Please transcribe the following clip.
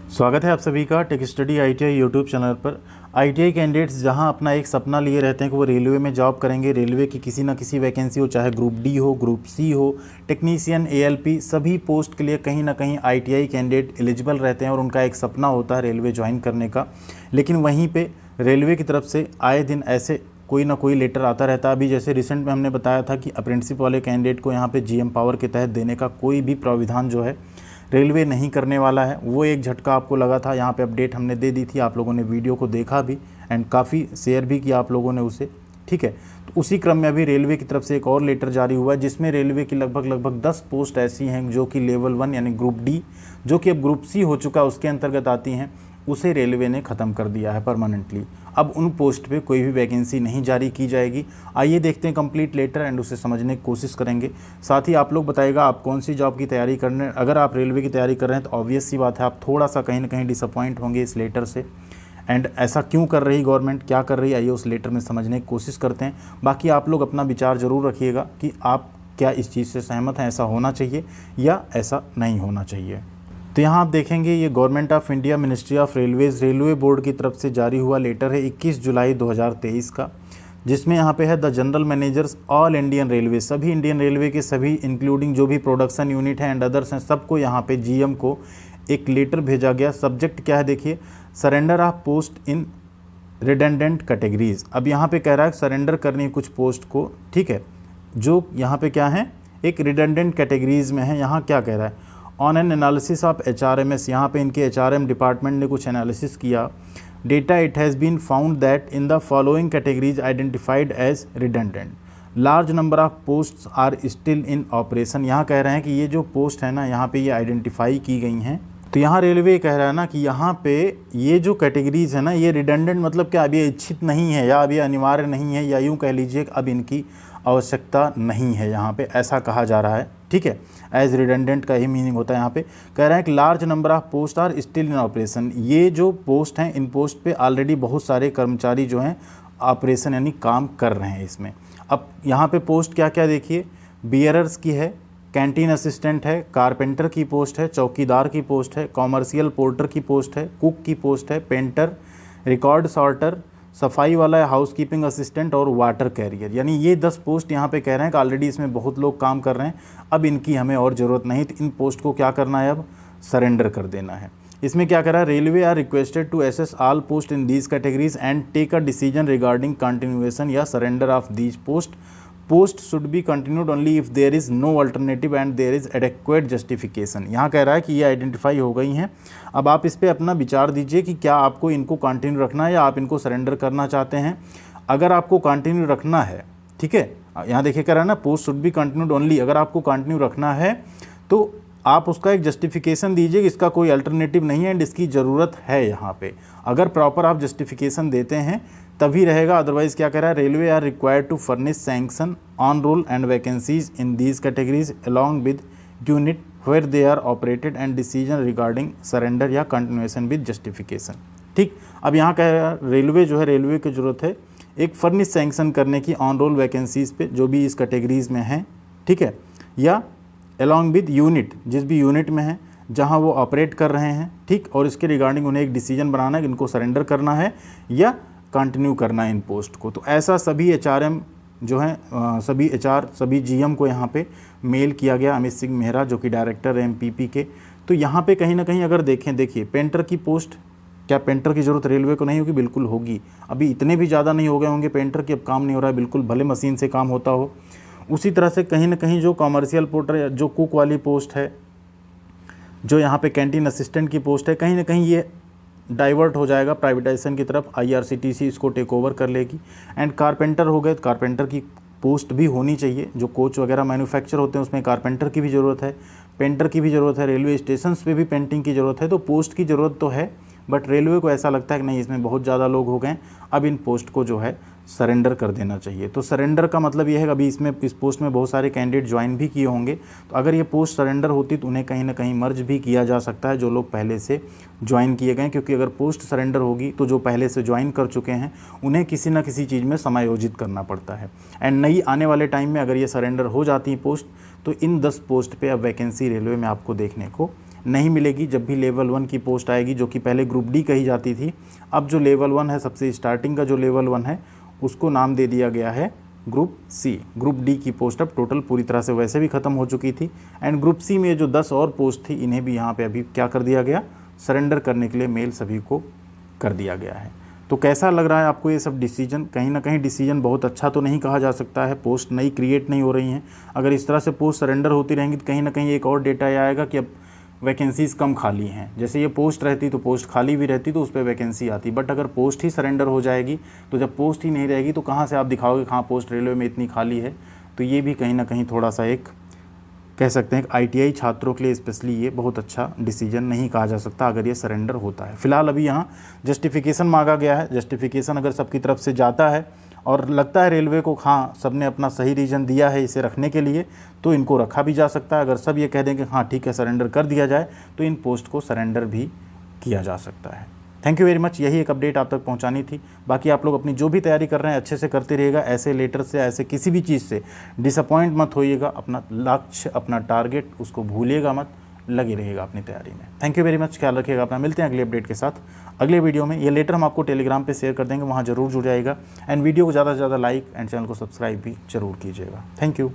स्वागत है आप सभी का tech study ITI YouTube channel पर। आईटीआई कैंडिडेट्स जहां अपना एक सपना लिए रहते हैं कि वो रेलवे में जॉब करेंगे, रेलवे की किसी ना किसी वैकेंसी हो, चाहे ग्रुप डी हो, ग्रुप सी हो, टेक्नीशियन, एएलपी, सभी पोस्ट के लिए कहीं ना कहीं आईटीआई कैंडिडेट एलिजिबल रहते हैं और उनका एक सपना होता है रेलवे ज्वाइन करने का। लेकिन वहीं पर रेलवे की तरफ से आए दिन ऐसे कोई ना कोई लेटर आता रहता है। अभी जैसे रिसेंट में हमने बताया था कि अप्रेंटिसशिप वाले कैंडिडेट को यहाँ पे जीएम पावर के तहत देने का कोई भी प्राविधान जो है रेलवे नहीं करने वाला है। वो एक झटका आपको लगा था, यहाँ पे अपडेट हमने दे दी थी, आप लोगों ने वीडियो को देखा भी एंड काफ़ी शेयर भी किया आप लोगों ने उसे, ठीक है। तो उसी क्रम में अभी रेलवे की तरफ से एक और लेटर जारी हुआ है जिसमें रेलवे की लगभग 10 पोस्ट ऐसी हैं जो कि लेवल 1 यानी ग्रुप डी, जो कि अब ग्रुप सी हो चुका है, उसके अंतर्गत आती हैं, उसे रेलवे ने ख़त्म कर दिया है परमानेंटली। अब उन पोस्ट पे कोई भी वैकेंसी नहीं जारी की जाएगी। आइए देखते हैं कंप्लीट लेटर एंड उसे समझने की कोशिश करेंगे। साथ ही आप लोग बताइएगा आप कौन सी जॉब की तैयारी करने, अगर आप रेलवे की तैयारी कर रहे हैं तो ऑब्वियस सी बात है आप थोड़ा सा कहीं ना कहीं डिसअपॉइंट होंगे इस लेटर से। एंड ऐसा क्यों कर रही गवर्नमेंट, क्या कर रही है, आइए उस लेटर में समझने की कोशिश करते हैं। बाकी आप लोग अपना विचार ज़रूर रखिएगा कि आप क्या इस चीज़ से सहमत हैं, ऐसा होना चाहिए या ऐसा नहीं होना चाहिए। तो यहाँ आप देखेंगे ये government of India ministry of Railways railway board की तरफ से जारी हुआ लेटर है 21 जुलाई 2023 का, जिसमें यहाँ पे है the general managers all Indian railway, सभी इंडियन रेलवे के सभी इंक्लूडिंग जो भी प्रोडक्शन यूनिट है एंड अदर्स हैं, सबको यहाँ पे जीएम को एक लेटर भेजा गया। सब्जेक्ट क्या है देखिए, surrender of post in redundant categories. अब यहाँ पे कह रहा है सरेंडर करनी है कुछ पोस्ट को, ठीक है, जो यहाँ पे क्या है एक रिडेंडेंट कैटेगरीज में है। यहाँ क्या कह रहा है, on an analysis of HRMS, यहाँ पे इनके HRM डिपार्टमेंट ने कुछ एनालिसिस किया। Data it has been found that in the following categories identified as redundant, large number of posts are still in operation. यहाँ कह रहे हैं कि ये जो पोस्ट है ना, यहाँ पे ये आइडेंटिफाई की गई हैं। तो यहाँ रेलवे कह रहा है ना कि यहाँ पे ये जो कैटेगरीज है ना, ये रिडेंडेंट मतलब क्या, अब ये इच्छित नहीं है या अब ये अनिवार्य नहीं है, या यूँ कह लीजिए अब इनकी आवश्यकता नहीं है, यहाँ पे ऐसा कहा जा रहा है, ठीक है। एज रिडेंडेंट का ही मीनिंग होता है। यहाँ पे कह रहे हैं कि large number of post are still in operation, ये जो पोस्ट हैं इन पोस्ट पे ऑलरेडी बहुत सारे कर्मचारी जो हैं ऑपरेशन यानी काम कर रहे हैं इसमें। अब यहाँ पे पोस्ट क्या क्या देखिए, बियरर्स की है, कैंटीन असिस्टेंट है, कारपेंटर की पोस्ट है, चौकीदार की पोस्ट है, कॉमर्शियल पोर्टर की पोस्ट है, कुक की पोस्ट है, पेंटर, रिकॉर्ड सॉर्टर, सफाई वाला है, हाउसकीपिंग असिस्टेंट और वाटर कैरियर। यानी ये 10 पोस्ट यहाँ पे कह रहे हैं कि ऑलरेडी इसमें बहुत लोग काम कर रहे हैं, अब इनकी हमें और ज़रूरत नहीं, तो इन पोस्ट को क्या करना है, अब सरेंडर कर देना है। इसमें क्या कह रहा है, railway are requested to assess all post in these categories and take a decision regarding continuation या surrender of these post should be continued only if there is no alternative and there is adequate justification. यहाँ कह रहा है कि ये identify हो गई हैं, अब आप इस पर अपना विचार दीजिए कि क्या आपको इनको कंटिन्यू रखना है या आप इनको सरेंडर करना चाहते हैं। अगर आपको कंटिन्यू रखना है, ठीक है, यहाँ देखिए कह रहा है ना post should be continued only, अगर आपको कंटिन्यू रखना है तो आप उसका एक जस्टिफिकेशन दीजिए कि इसका कोई अल्टरनेटिव नहीं है एंड इसकी ज़रूरत है। यहाँ पे अगर प्रॉपर आप जस्टिफिकेशन देते हैं तभी रहेगा, अदरवाइज़ क्या कह रहा है, railway are required to furnish sanction on roll and vacancies in these categories along with unit where they are operated and decision regarding surrender या कंटिन्यूएशन विद जस्टिफिकेशन, ठीक। अब यहाँ कह रहा है रेलवे जो है, रेलवे की ज़रूरत है एक फर्निश सैंक्शन करने की ऑन रोल वैकेंसीज़ पे जो भी इस कैटेगरीज़ में हैं, ठीक है, या अलॉन्ग विद यूनिट, जिस भी यूनिट में है जहाँ वो ऑपरेट कर रहे हैं, ठीक, और इसके रिगार्डिंग उन्हें एक डिसीजन बनाना है कि इनको सरेंडर करना है या कंटिन्यू करना है इन पोस्ट को। तो ऐसा सभी HRM जो हैं, सभी सभी GM को यहाँ पे मेल किया गया, अमित सिंह मेहरा जो कि डायरेक्टर है MPP के। तो यहाँ पे कहीं ना कहीं अगर देखें, देखिए पेंटर की पोस्ट, क्या पेंटर की ज़रूरत रेलवे को नहीं होगी, बिल्कुल होगी। अभी इतने भी ज़्यादा नहीं हो गए होंगे पेंटर की, अब काम नहीं हो रहा है बिल्कुल, भले मशीन से काम होता हो। उसी तरह से कहीं ना कहीं जो कॉमर्शियल पोर्टर या जो कुक वाली पोस्ट है, जो यहाँ पे कैंटीन असिस्टेंट की पोस्ट है, कहीं ना कहीं ये डाइवर्ट हो जाएगा प्राइवेटाइजेशन की तरफ, IRCTC इसको टेक ओवर कर लेगी। एंड कारपेंटर हो गए, कारपेंटर की पोस्ट भी होनी चाहिए, जो कोच वगैरह मैन्युफैक्चर होते हैं उसमें कारपेंटर की भी ज़रूरत है, पेंटर की भी ज़रूरत है, रेलवे स्टेशन पे भी पेंटिंग की ज़रूरत है। तो पोस्ट की ज़रूरत तो है, बट रेलवे को ऐसा लगता है कि नहीं इसमें बहुत ज़्यादा लोग हो गए, अब इन पोस्ट को जो है सरेंडर कर देना चाहिए। तो सरेंडर का मतलब ये है कि अभी इसमें इस पोस्ट में बहुत सारे कैंडिडेट ज्वाइन भी किए होंगे, तो अगर ये पोस्ट सरेंडर होती तो उन्हें कहीं ना कहीं मर्ज भी किया जा सकता है जो लोग पहले से ज्वाइन किए गए, क्योंकि अगर पोस्ट सरेंडर होगी तो जो पहले से ज्वाइन कर चुके हैं उन्हें किसी न किसी चीज़ में समायोजित करना पड़ता है। एंड नई आने वाले टाइम में अगर ये सरेंडर हो जाती है पोस्ट, तो इन 10 पोस्ट पर अब वैकेंसी रेलवे में आपको देखने को नहीं मिलेगी जब भी लेवल 1 की पोस्ट आएगी, जो कि पहले ग्रुप डी कही जाती थी। अब जो लेवल 1 है, सबसे स्टार्टिंग का जो लेवल 1 है, उसको नाम दे दिया गया है ग्रुप सी। ग्रुप डी की पोस्ट अब टोटल पूरी तरह से वैसे भी ख़त्म हो चुकी थी। एंड ग्रुप सी में जो 10 और पोस्ट थी, इन्हें भी यहाँ पे अभी क्या कर दिया गया, सरेंडर करने के लिए मेल सभी को कर दिया गया है। तो कैसा लग रहा है आपको ये सब डिसीजन? कहीं ना कहीं डिसीजन बहुत अच्छा तो नहीं कहा जा सकता है। पोस्ट नई क्रिएट नहीं हो रही हैं। अगर इस तरह से पोस्ट सरेंडर होती रहेंगी तो कहीं ना कहीं एक और डेटा आएगा कि अब वैकेंसीज़ कम खाली हैं। जैसे ये पोस्ट रहती तो पोस्ट खाली भी रहती तो उस पर वैकेंसी आती, बट अगर पोस्ट ही सरेंडर हो जाएगी तो जब पोस्ट ही नहीं रहेगी तो कहाँ से आप दिखाओगे कि हाँ पोस्ट रेलवे में इतनी खाली है। तो ये भी कहीं ना कहीं थोड़ा सा एक कह सकते हैं कि आईटीआई छात्रों के लिए स्पेशली ये बहुत अच्छा डिसीजन नहीं कहा जा सकता अगर ये सरेंडर होता है। फिलहाल अभी यहाँ जस्टिफिकेशन मांगा गया है। जस्टिफिकेशन अगर सबकी तरफ से जाता है और लगता है रेलवे को हाँ सबने अपना सही रीज़न दिया है इसे रखने के लिए, तो इनको रखा भी जा सकता है। अगर सब ये कह दें कि हाँ ठीक है सरेंडर कर दिया जाए, तो इन पोस्ट को सरेंडर भी किया जा सकता है। Thank you very much. यही एक अपडेट आप तक पहुंचानी थी। बाकी आप लोग अपनी जो भी तैयारी कर रहे हैं अच्छे से करते रहिएगा। ऐसे लेटर से, ऐसे किसी भी चीज़ से डिसअपॉइंट मत होइएगा। अपना लक्ष्य, अपना टारगेट, उसको भूलिएगा मत, लगे रहिएगा अपनी तैयारी में। Thank you very much. ख्याल रखिएगा अपना। मिलते हैं अगले अपडेट के साथ अगले वीडियो में। ये लेटर हम आपको टेलीग्राम पर शेयर कर देंगे, वहाँ जरूर जुड़ जाएगा। एंड वीडियो को ज़्यादा से ज़्यादा लाइक एंड चैनल को सब्सक्राइब भी जरूर कीजिएगा। Thank you.